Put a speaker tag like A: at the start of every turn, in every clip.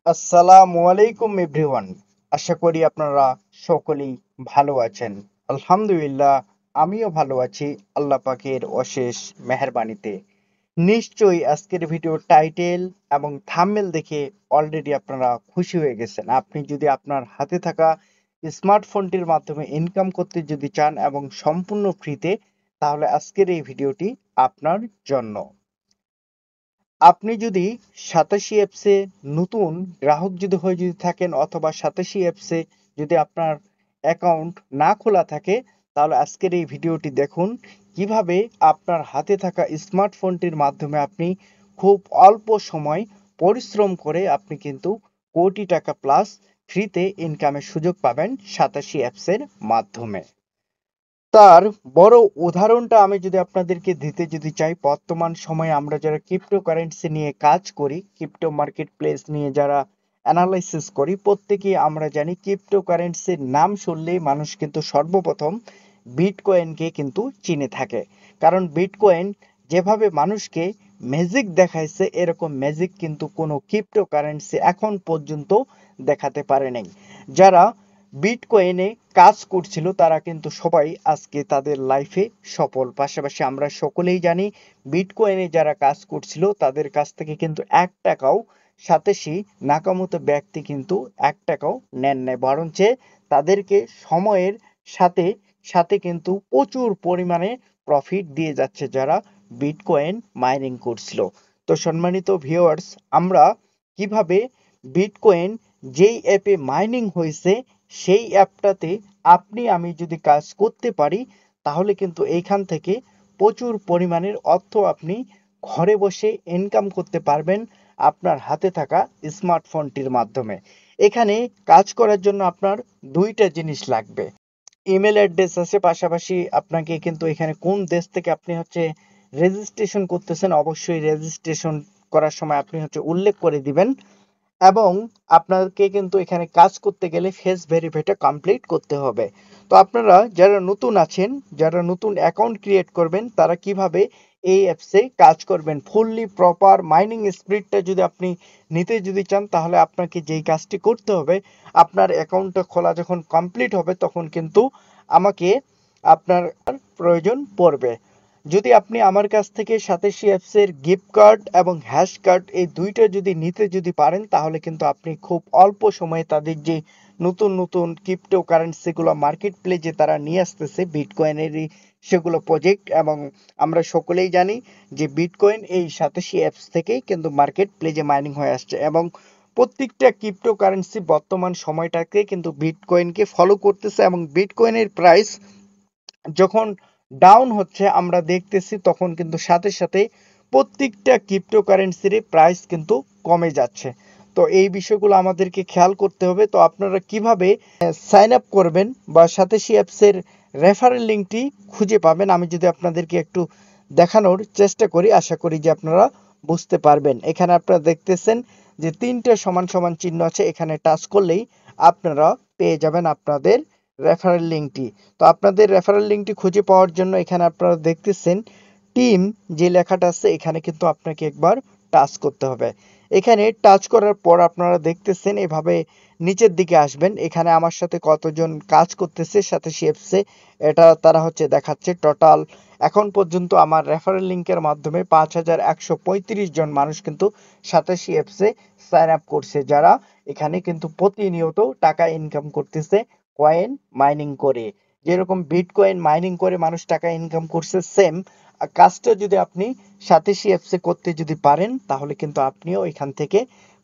A: আসসালামু আলাইকুম এভরিওয়ান। আশা করি আপনারা সকলেই ভালো আছেন। আলহামদুলিল্লাহ, আমিও ভালো আছি আল্লাহ পাকের অশেষ মেহেরবানিতে। নিশ্চয়ই আজকের ভিডিও টাইটেল এবং থাম্বনেল দেখে অলরেডি আপনারা খুশি হয়ে গেছেন। আপনি যদি আপনার হাতে থাকা স্মার্টফোনটির মাধ্যমে ইনকাম করতে যদি চান এবং সম্পূর্ণ ফ্রিতে, তাহলে আজকের এই ভিডিওটি আপনার জন্য। আপনি যদি 87 অ্যাপসে নতুন গ্রাহক যদি থাকেন অথবা 87 অ্যাপসে যদি আপনার অ্যাকাউন্ট না খোলা থাকে, তাহলে আজকের এই ভিডিওটি দেখুন কিভাবে আপনার হাতে থাকা স্মার্টফোনটির মাধ্যমে আপনি খুব অল্প সময় পরিশ্রম করে আপনি কিন্তু কোটি টাকা প্লাস ফ্রিতে ইনকামের সুযোগ পাবেন 87 অ্যাপসের মাধ্যমে। তার বড় উদাহরণটা আমি যদি আপনাদেরকে দিতে যদি চাই, বর্তমান সময়ে আমরা যারা ক্রিপ্টোকারেন্সি নিয়ে কাজ করি, ক্রিপ্টো মার্কেট প্লেস নিয়ে যারা অ্যানালাইসিস করি, প্রত্যেকেই আমরা জানি ক্রিপ্টোকারেন্সির নাম শুনলেই মানুষ কিন্তু সর্বপ্রথম বিটকয়েনকে কিন্তু চিনে থাকে। কারণ বিটকয়েন যেভাবে মানুষকে ম্যাজিক দেখাইছে, এরকম ম্যাজিক কিন্তু কোনো ক্রিপ্টোকারেন্সি এখন পর্যন্ত দেখাতে পারে নাই। যারা বিটকয়েনে কাজ করছিল তারা কিন্তু সবাই আজকে তাদের লাইফে সফল। পাশাপাশি আমরা সকলেই জানি বিটকয়েনে যারা কাজ করছিল তাদের কাছ থেকে কিন্তু ১ টাকাও সাতোশি নাকামোতো ব্যক্তি কিন্তু ১ টাকাও নেন নাই। বরঞ্চ তাদেরকে সময়ের সাথে সাথে কিন্তু প্রচুর পরিমাণে প্রফিট দিয়ে যাচ্ছে যারা বিটকয়েন মাইনিং করছিল। তো সম্মানিত ভিউয়ার্স, আমরা কিভাবে বিটকয়েন যেই অ্যাপে মাইনিং হয়েছে সেই অ্যাপটাতে আপনি আমি যদি কাজ করতে পারি, তাহলে কিন্তু এইখান থেকে প্রচুর পরিমাণের অর্থ আপনি ঘরে বসে ইনকাম করতে পারবেন আপনার হাতে থাকা স্মার্টফোনটির মাধ্যমে। এখানে কাজ করার জন্য আপনার ২টা জিনিস লাগবে। ইমেল অ্যাড্রেস আছে, পাশাপাশি আপনাকে কিন্তু এখানে কোন দেশ থেকে আপনি রেজিস্ট্রেশন করতেছেন অবশ্যই রেজিস্ট্রেশন করার সময় আপনি উল্লেখ করে দিবেন। এবং আপনাকে কিন্তু এখানে কাজ করতে গেলে ফেস ভেরিফাইটা কমপ্লিট করতে হবে। তো আপনারা যারা নতুন আছেন, যারা নতুন অ্যাকাউন্ট ক্রিয়েট করবেন, তারা কিভাবে এই অ্যাপসে কাজ করবেন ফুললি প্রপার মাইনিং স্পিডটা যদি আপনি নিতে যদি চান, তাহলে আপনাকে যেই কাজটি করতে হবে, আপনার অ্যাকাউন্টটা খোলা যখন কমপ্লিট হবে তখন কিন্তু আমাকে আপনার প্রয়োজন পড়বে। যদি আপনি আমার কাছ থেকে 87 অ্যাপসের গিফট কার্ড এবং হ্যাশ কার্ড এই ২টা যদি নিতে যদি পারেন, তাহলে কিন্তু আপনি খুব অল্প সময়ে তাদের যে নতুন নতুন ক্রিপ্টো কারেন্সিগুলো মার্কেট প্লেসে তারা নিয়ে আসতেছে বিটকয়েনেরই সেগুলো প্রজেক্ট, এবং আমরা সকলেই জানি যে বিটকয়েন এই 87 অ্যাপস থেকেই কিন্তু মার্কেট প্লেসে মাইনিং হয়ে আসছে, এবং প্রত্যেকটা ক্রিপ্টো কারেন্সি বর্তমান সময়টাকে কিন্তু বিটকয়েনকে ফলো করতেছে, এবং বিটকয়েনের প্রাইস যখন ডাউন হচ্ছে আমরা দেখতেছি, তখন কিন্তু সাথে সাথে প্রত্যেকটা ক্রিপ্টোকারেন্সির প্রাইস কিন্তু কমে যাচ্ছে। তো এই বিষয়গুলো আমাদেরকে খেয়াল করতে হবে। তো আপনারা কিভাবে সাইন আপ করবেন বা সাতোশি অ্যাপসের রেফারেল লিঙ্কটি খুঁজে পাবেন, আমি যদি আপনাদেরকে একটু দেখানোর চেষ্টা করি, আশা করি যে আপনারা বুঝতে পারবেন। এখানে আপনারা দেখতেছেন যে ৩টে সমান সমান চিহ্ন আছে, এখানে টাচ করলেই আপনারা পেয়ে যাবেন আপনাদের রেফারেল লিঙ্কটি। তো আপনাদের রেফারেল লিঙ্কটি খুঁজে পাওয়ার জন্য এখানে আপনারা দেখতেছেন টিম যে লেখাটা আছে, এখানে কিন্তু আপনাকে একবার টাচ করতে হবে। এখানে টাচ করার পর আপনারা দেখতেছেন এভাবে নিচের দিকে আসবেন। এখানে আমার সাথে কতজন কাজ করতেছে 87 অ্যাপসে এটা তারা দেখাচ্ছে। টোটাল এখন পর্যন্ত আমার রেফারেল লিঙ্কের মাধ্যমে ৫,১৩৫ জন মানুষ কিন্তু 87 অ্যাপসে সাইন আপ করছে, যারা এখানে কিন্তু প্রতিনিয়ত টাকা ইনকাম করতেছে কয়েন মাইনিং করে। যেরকম বিটকয়েন মাইনিং করে মানুষ টাকা ইনকাম করছে, সেম কাজটা যদি আপনি 87 অ্যাপসে করতে যদি পারেন, তাহলে কিন্তু আপনিও এখান থেকে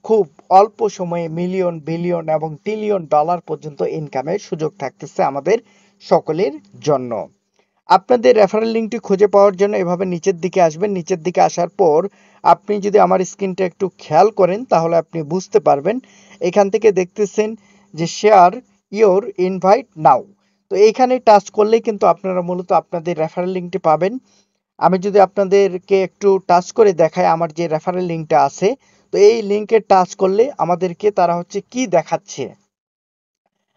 A: খুব অল্প সময়ে মিলিয়ন বিলিয়ন এবং ট্রিলিয়ন ডলার পর্যন্ত ইনকামের সুযোগ থাকতেছে আমাদের সকলের জন্য। আপনাদের রেফারেল লিঙ্কটি খুঁজে পাওয়ার জন্য এভাবে নিচের দিকে আসবেন। নিচের দিকে আসার পর আপনি যদি আমার স্ক্রিনটা একটু খেয়াল করেন, তাহলে আপনি বুঝতে পারবেন এখান থেকে দেখতেছেন যে শেয়ার ইওর ইনভাইট নাও। তো এইখানে টাচ করলেই কিন্তু আপনারা মূলত আপনাদের রেফারেল লিঙ্কটি পাবেন। আমি যদি আপনাদেরকে একটু টাচ করে দেখাই আমার যে রেফারেল লিঙ্কটা আছে, তো এই লিঙ্কে টাচ করলে আমাদেরকে তারা কি দেখাচ্ছে,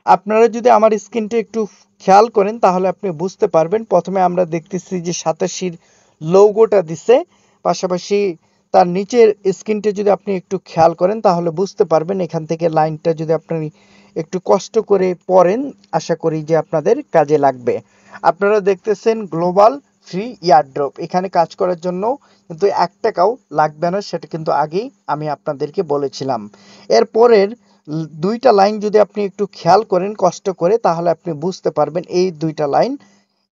A: আপনারা যদি আমার স্ক্রিনটা একটু খেয়াল করেন তাহলে আপনি বুঝতে পারবেন। প্রথমে আমরা দেখতেছি যে 87 লোগোটা দিছে, পাশাপাশি তার নিচের স্ক্রিনটা যদি আপনি একটু খেয়াল করেন তাহলে বুঝতে পারবেন। এখান থেকে লাইনটা যদি আপনি একটু কষ্ট করে পড়েন, আশা করি যে আপনাদের কাজে লাগবে। আপনারা দেখতেছেন গ্লোবাল ফ্রি ইয়ারড্রপ, এখানে কাজ করার জন্য কিন্তু 1 টাকাও লাগবে না, সেটা কিন্তু আগেই আমি আপনাদেরকে বলেছিলাম। এরপরের 2টা লাইন যদি আপনি একটু খেয়াল করেন কষ্ট করে, তাহলে আপনি বুঝতে পারবেন এই 2টা line.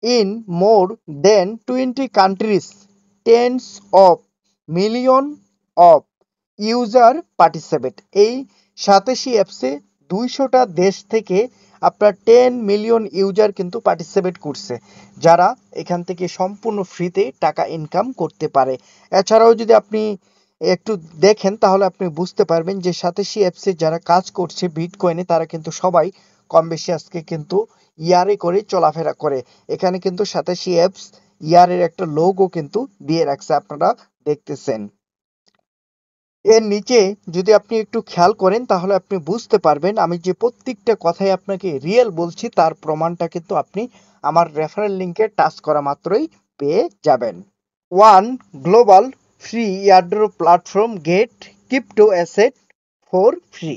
A: In more than 20 countries, tens of million of user participate. এই 87 অ্যাপসে 200টা দেশ থেকে আপনার 10 মিলিয়ন ইউজার কিন্তু পার্টিসিপেট করছে, যারা এখান থেকে সম্পূর্ণ ফ্রিতে টাকা ইনকাম করতে পারে। এছাড়াও যদি আপনি একটু দেখেন তাহলে আপনি বুঝতে পারবেন যে 87 অ্যাপসে যারা কাজ করছে বিটকয়েনে, তারা কিন্তু সবাই কম বেশি আজকে কিন্তু ইয়ারে করে চলাফেরা করে। এখানে কিন্তু 87 অ্যাপস ইয়ারের একটা লোগো কিন্তু দিয়ে রাখছে, আপনারা দেখতেছেন। এর নিচে যদি আপনি একটু খেয়াল করেন তাহলে আপনি বুঝতে পারবেন আমি যে প্রত্যেকটা কথাই আপনাকে রিয়েল বলছি, তার প্রমাণটা কিন্তু আপনি আমার রেফারেল লিংকে টাচ করা মাত্রই পেয়ে যাবেন। One global free airdrop platform get crypto asset for free.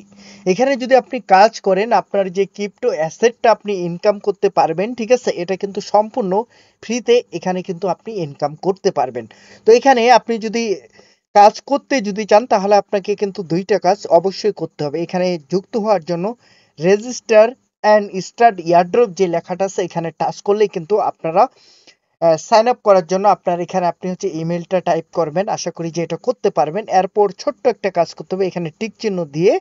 A: এখানে যদি আপনি কাজ করেন আপনার যে ক্রিপ্টো অ্যাসেটটা আপনি ইনকাম করতে পারবেন, ঠিক আছে, এটা কিন্তু সম্পূর্ণ ফ্রিতে এখানে কিন্তু আপনি ইনকাম করতে পারবেন। তো এখানে আপনি যদি কাজ করতে যদি চান তাহলে আপনাকে কিন্তু 2টা কাজ অবশ্যই করতে হবে। এখানে যুক্ত হওয়ার জন্য রেজিস্টার অ্যান্ড স্টার্ট ইয়ারড্রপ যে লেখাটা আছে এখানে টাচ করলেই কিন্তু আপনারা সাইন আপ করার জন্য আপনার এখানে আপনি হচ্ছে ইমেলটা টাইপ করবেন। আশা করি যে এটা করতে পারবেন। এরপর ছোট্ট একটা কাজ করতে হবে, এখানে টিক চিহ্ন দিয়ে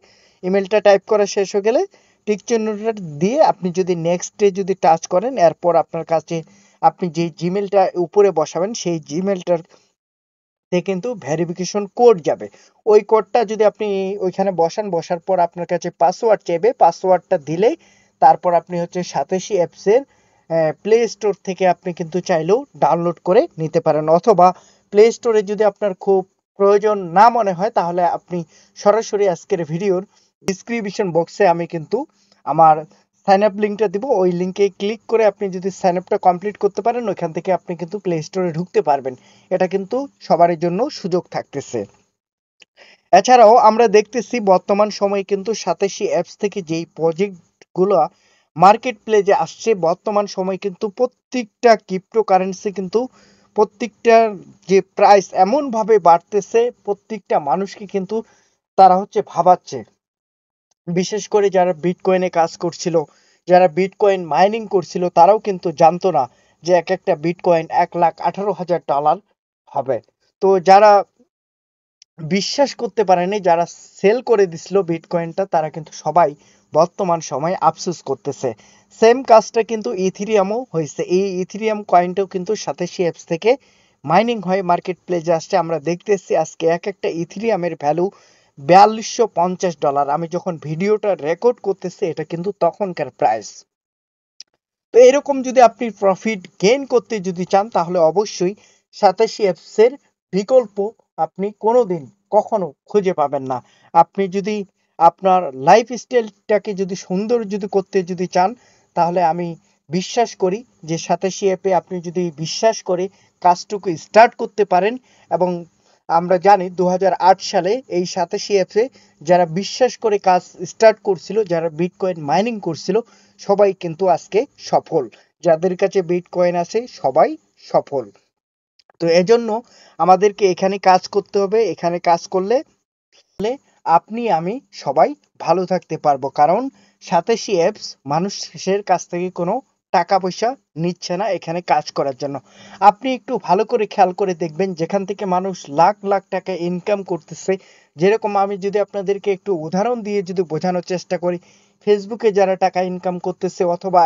A: ইমেলটা টাইপ করা শেষ হয়ে গেলে টিক চিহ্নটা দিয়ে আপনি যদি নেক্সটে যদি টাচ করেন, এরপর আপনার কাছে আপনি যে জিমেলটা উপরে বসাবেন সেই জিমেলটার তে কিন্তু ভেরিফিকেশন কোড যাবে। ওই কোডটা যদি আপনি ওইখানে বসান, বসার পর আপনার কাছে পাসওয়ার্ড চাইবে, পাসওয়ার্ডটা দিলেই তারপর আপনি হচ্ছে 87 অ্যাপসের প্লে স্টোর থেকে আপনি কিন্তু চাইলেও ডাউনলোড করে নিতে পারেন, অথবা প্লে স্টোরে যদি আপনার খুব প্রয়োজন না মনে হয় তাহলে আপনি সরাসরি আজকের ভিডিওর ডিসক্রিপশন বক্সে আমি কিন্তু আমার সাইন আপ লিঙ্কটা দিব, ওই লিঙ্কে ক্লিক করে আপনি যদি সাইন আপটা কমপ্লিট করতে পারেন ওইখান থেকে আপনি কিন্তু প্লে স্টোরে ঢুকতে পারবেন। এটা কিন্তু সবার জন্য সুযোগ থাকতেছে। এছাড়াও আমরা দেখতেছি বর্তমান সময়ে কিন্তু 87 অ্যাপস থেকে যেই প্রজেক্টগুলো মার্কেট প্লেসে আসছে, বর্তমান সময়ে কিন্তু প্রত্যেকটা ক্রিপ্টোকারেন্সি কিন্তু প্রত্যেকটার যে প্রাইস এমনভাবে বাড়তেছে, প্রত্যেকটা মানুষকে কিন্তু তারা হচ্ছে ভাবাচ্ছে। বিশেষ করে যারা বিটকয়েনে কাজ করছিল, যারা বিটকয়েন মাইনিং করছিল, তারাও কিন্তু জানতো না যে এক একটা বিটকয়েন 1,18,000 ডলার হবে। তো যারা বিশ্বাস করতে পারেনি, যারা সেল করে দিছিল বিটকয়েনটা, তারা কিন্তু সবাই বর্তমান সময়ে আফসোস করতেছে। সেম কাজটা কিন্তু ইথিরিয়ামও হয়েছে। এই ইথিরিয়াম কয়েনটাও কিন্তু 87 অ্যাপস থেকে মাইনিং হয়ে মার্কেট প্লেসে আসছে। আমরা দেখতেছি আজকে এক একটা ইথিরিয়ামের ভ্যালু $4250। আমি যখন ভিডিওটা রেকর্ড করতেছি এটা কিন্তু তখনকার প্রাইস। তো এরকম যদি আপনি প্রফিট গেইন করতে যদি চান তাহলে অবশ্যই 87 অ্যাপসের বিকল্প আপনি কোনোদিন কখনো খুঁজে পাবেন না। আপনি যদি আপনার লাইফ স্টাইলটাকে যদি সুন্দর যদি করতে যদি চান তাহলে আমি বিশ্বাস করি যে 87 অ্যাপে আপনি যদি বিশ্বাস করে কাজটুকু স্টার্ট করতে পারেন, এবং আমরা জানি 2008 সালে এই 87 অ্যাপে যারা বিশ্বাস করে কাজ স্টার্ট করছিল, যারা বিটকয়েন মাইনিং করছিল, সবাই কিন্তু আজকে সফল। যাদের কাছে বিটকয়েন আছে সবাই সফল। তো এজন্য আমাদেরকে এখানে কাজ করতে হবে। এখানে কাজ করলে আপনি আমি সবাই ভালো থাকতে পারবো, কারণ 87 অ্যাপস মানুষের কাছ থেকে কোনো টাকা পয়সা নিচ্ছে না এখানে কাজ করার জন্য। আপনি একটু ভালো করে খেয়াল করে দেখবেন যেখান থেকে মানুষ লাখ লাখ টাকা ইনকাম করতেছে। যেরকম আমি যদি আপনাদেরকে একটু উদাহরণ দিয়ে যদি বোঝানোর চেষ্টা করি, ফেসবুকে যারা টাকা ইনকাম করতেছে, অথবা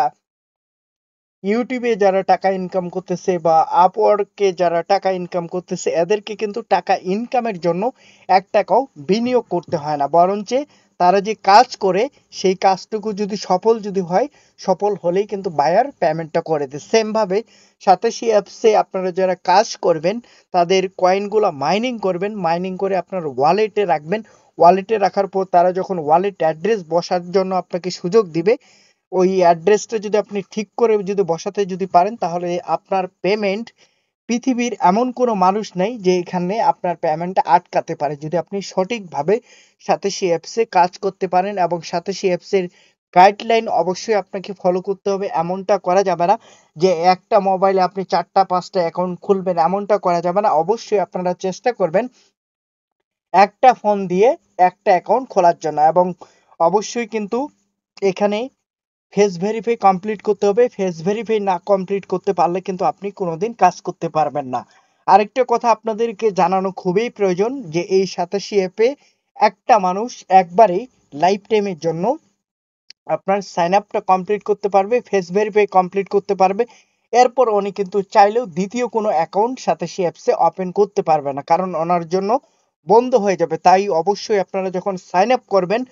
A: ইউটিউবে যারা টাকা ইনকাম করতেছে, বা আপওয়ার্কে যারা টাকা ইনকাম করতেছে, এদেরকে কিন্তু টাকা ইনকামের জন্য 1 টাকাও বিনিয়োগ করতে হয় না, বরঞ্চ তারা যে কাজ করে সেই কাজটুকু যদি সফল যদি হয়, সফল হলেই কিন্তু বায়ার পেমেন্টটা করে দেয়। সেম ভাবে 87 অ্যাপসে আপনারা যারা কাজ করবেন তাদের কয়েনগুলো মাইনিং করবেন, মাইনিং করে আপনার ওয়ালেটে রাখবেন। ওয়ালেটে রাখার পর তারা যখন ওয়ালেট অ্যাড্রেস বসার জন্য আপনাকে সুযোগ দিবে, ওই অ্যাড্রেসটা যদি আপনি ঠিক করে যদি বসাতে যদি পারেন তাহলে আপনার পেমেন্ট পৃথিবীর এমন কোনো মানুষ নেই যে এখানে আপনার পেমেন্টটা আটকাতে পারে, যদি আপনি সঠিকভাবে সাতাশি অ্যাপসে কাজ করতে পারেন। এবং সাতাশি অ্যাপসের গাইডলাইন অবশ্যই আপনাকে ফলো করতে হবে। এমনটা করা যাবে না যে একটা মোবাইলে আপনি 4টা 5টা অ্যাকাউন্ট খুলবেন, এমনটা করা যাবে না। অবশ্যই আপনারা চেষ্টা করবেন একটা ফোন দিয়ে একটা অ্যাকাউন্ট খোলার জন্য। এবং অবশ্যই কিন্তু এখানে ফেস ভেরিফাই কমপ্লিট করতে হবে। ফেস ভেরিফাই না কমপ্লিট করতে পারলে কিন্তু আপনি কোনোদিন কাজ করতে পারবেন না। আরেকটা কথা আপনাদেরকে জানানো খুবই প্রয়োজন যে এই সাতাশি অ্যাপে একটা মানুষ একবারেই লাইফ টাইমের জন্য আপনার সাইন আপটা কমপ্লিট করতে পারবে, ফেস ভেরিফাই কমপ্লিট করতে পারবে। এরপর উনি কিন্তু চাইলেও দ্বিতীয় কোনো অ্যাকাউন্ট সাতাশি অ্যাপসে ওপেন করতে পারবে না, কারণ ওনার জন্য বন্ধ হয়ে যাবে। তাই অবশ্যই আপনারা যখন সাইন আপ করবেন,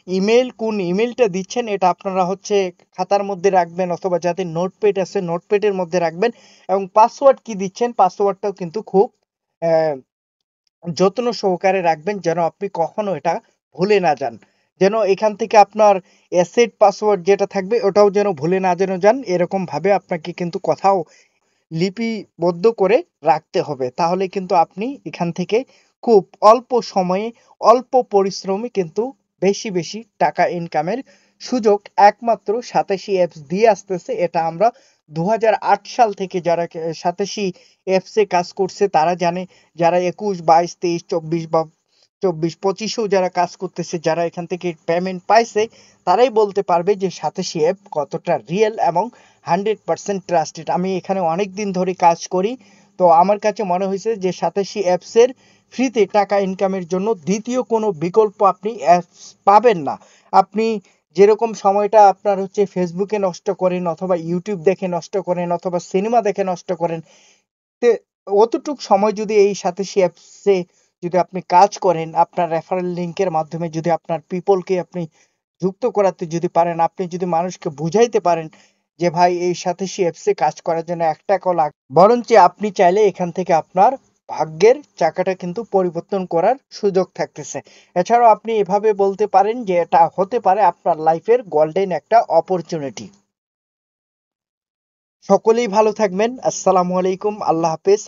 A: ইমেল কোন ইমেলটা দিচ্ছেন এটা আপনারা হচ্ছে খাতার মধ্যে রাখবেন, অথবা যাদের নোটপ্যাড আছে নোটপ্যাডের মধ্যে রাখবেন। এবং পাসওয়ার্ড কি দিচ্ছেন পাসওয়ার্ডটাও কিন্তু খুব আহ, যত্ন সহকারে রাখবেন, যেন আপনি কখনো এটা ভুলে না যান। যেন এখান থেকে আপনার অ্যাসেট পাসওয়ার্ড যেটা থাকবে ওটাও যেন ভুলে না যেন যান, এরকম ভাবে আপনাকে কিন্তু কোথাও লিপিবদ্ধ করে রাখতে হবে। তাহলে কিন্তু আপনি এখান থেকে খুব অল্প সময়ে অল্প পরিশ্রমে কিন্তু বেশি বেশি টাকা ইনকামের সুযোগ একমাত্র সাতাশি অ্যাপস দিয়ে আসতেছে। এটা আমরা 2008 সাল থেকে যারা সাতাশি অ্যাপসে কাজ করছে তারা জানে। যারা 21 22 23 24 বা 24 25-এও যারা কাজ করতেছে, যারা এখান থেকে পেমেন্ট পাইছে, তারাই বলতে পারবে যে সাতাশি অ্যাপ কতটা রিয়েল এবং 100% ট্রাস্টেড। আমি এখানে অনেক দিন ধরে কাজ করি, তো আমার কাছে মনে হয়েছে যে সাতাশি অ্যাপসের ফ্রিতে টাকা ইনকামের জন্য দ্বিতীয় কোনো বিকল্প আপনি অ্যাপস পাবেন না। আপনি যেরকম সময়টা আপনার হচ্ছে ফেসবুকে নষ্ট করেন, অথবা ইউটিউব দেখে নষ্ট করেন, অথবা সিনেমা দেখে নষ্ট করেন, তে অতটুক সময় যদি এই সাতাশি অ্যাপসে যদি আপনি কাজ করেন, আপনার রেফারেল লিংকের মাধ্যমে যদি আপনার পিপলকে আপনি যুক্ত করাতে যদি পারেন, আপনি যদি মানুষকে বুঝাইতে পারেন যে ভাই এই সাতাশি অ্যাপসে কাজ করার জন্য 1 টাকাও লাগে, বরঞ্চ আপনি চাইলে এখান থেকে আপনার ভাগ্যের চাকাটা কিন্তু পরিবর্তন করার সুযোগ থাকতেছে। এছাড়াও আপনি এভাবে বলতে পারেন যে এটা হতে পারে আপনার লাইফের গোল্ডেন একটা অপরচুনিটি। সকলেই ভালো থাকবেন। আসসালামু আলাইকুম, আল্লাহ হাফেজ।